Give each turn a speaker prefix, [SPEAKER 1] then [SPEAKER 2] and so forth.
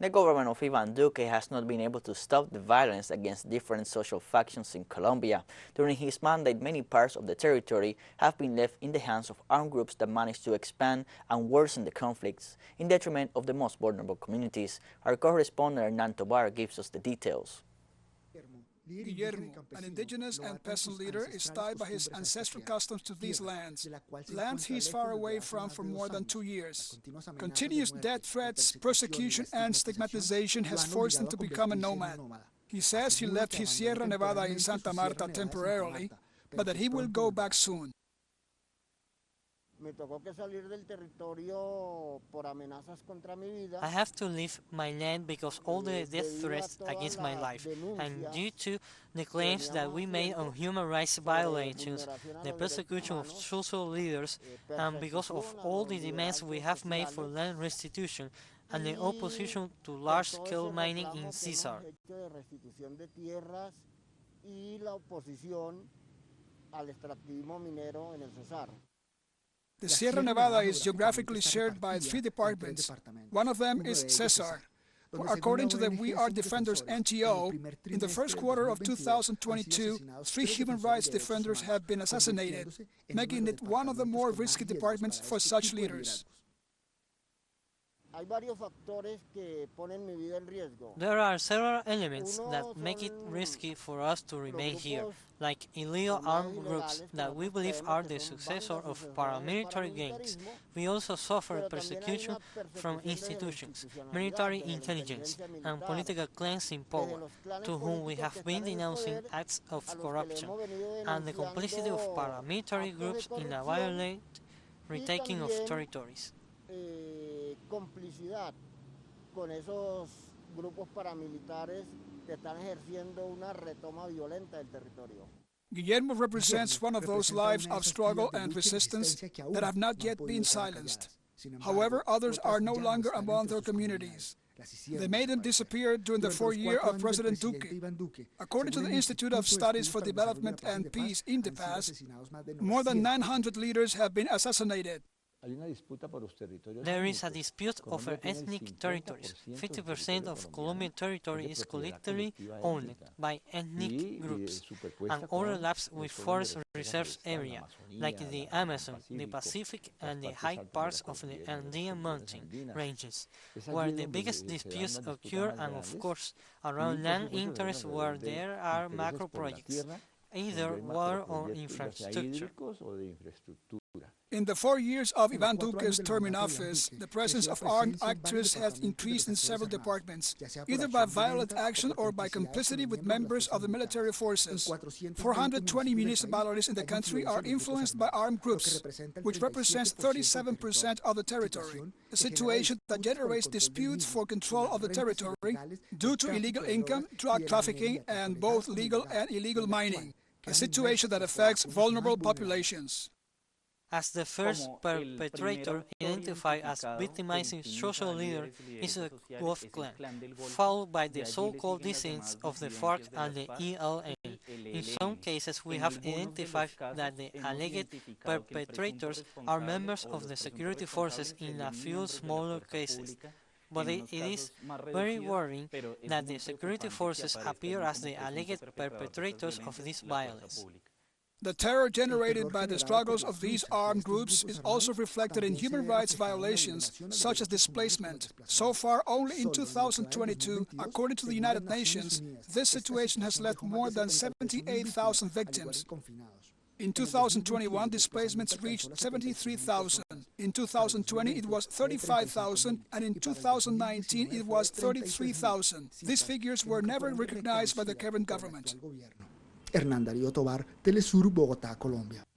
[SPEAKER 1] The government of Ivan Duque has not been able to stop the violence against different social factions in Colombia. During his mandate, many parts of the territory have been left in the hands of armed groups that manage to expand and worsen the conflicts, in detriment of the most vulnerable communities. Our correspondent Hernan Tobar gives us the details.
[SPEAKER 2] Guillermo, an indigenous and peasant leader, is tied by his ancestral customs to these lands he is far away from for more than 2 years. Continuous death threats, persecution and stigmatization has forced him to become a nomad. He says he left his Sierra Nevada in Santa Marta temporarily, but that he will go back soon.
[SPEAKER 3] I have to leave my land because all the death threats against my life, and due to the claims that we made on human rights violations, the persecution of social leaders, and because of all the demands we have made for land restitution and the opposition to large-scale mining in TeleSUR.
[SPEAKER 2] The Sierra Nevada is geographically shared by 3 departments. One of them is TeleSUR. According to the We Are Defenders NGO, in the first quarter of 2022, 3 human rights defenders have been assassinated, making it one of the more risky departments for such leaders.
[SPEAKER 3] There are several elements that make it risky for us to remain here, like illegal armed groups that we believe are the successor of paramilitary gangs. We also suffer persecution from institutions, military intelligence, and political clans in power, to whom we have been denouncing acts of corruption, and the complicity of paramilitary groups in a violent retaking of territories.
[SPEAKER 4] Complicidad con esos grupos paramilitares que están ejerciendo una retoma violenta del territorio.
[SPEAKER 2] Guillermo represents one of those lives of struggle and resistance that have not yet been silenced. However, others are no longer among their communities. They made them disappear during the 4th year of President Duque. According to the Institute of Studies for Development and Peace in the past, more than 900 leaders have been assassinated.
[SPEAKER 3] There is a dispute over ethnic territories. 50% of Colombian territory is collectively owned by ethnic groups and overlaps with forest reserves area, like the Amazon, the Pacific, and the high parts of the Andean mountain ranges, where the biggest disputes occur, and of course around land interests where there are macro projects, either water or infrastructure.
[SPEAKER 2] In the 4 years of Ivan Duque's term in office, the presence of armed actors has increased in several departments, either by violent action or by complicity with members of the military forces. 420 municipalities in the country are influenced by armed groups, which represents 37% of the territory, a situation that generates disputes for control of the territory due to illegal income, drug trafficking, and both legal and illegal mining, a situation that affects vulnerable populations.
[SPEAKER 3] As the first perpetrator identified as victimizing social leader is the govt clan, followed by the so-called dissidents of the FARC and the ELN. In some cases, we have identified that the alleged perpetrators are members of the security forces in a few smaller cases. But it is very worrying that the security forces appear as the alleged perpetrators of this violence.
[SPEAKER 2] The terror generated by the struggles of these armed groups is also reflected in human rights violations, such as displacement. So far, only in 2022, according to the United Nations, this situation has left more than 78,000 victims. In 2021, displacements reached 73,000. In 2020, it was 35,000, and in 2019, it was 33,000. These figures were never recognized by the current government.
[SPEAKER 5] Hernan Tobar, TeleSUR, Bogotá, Colombia.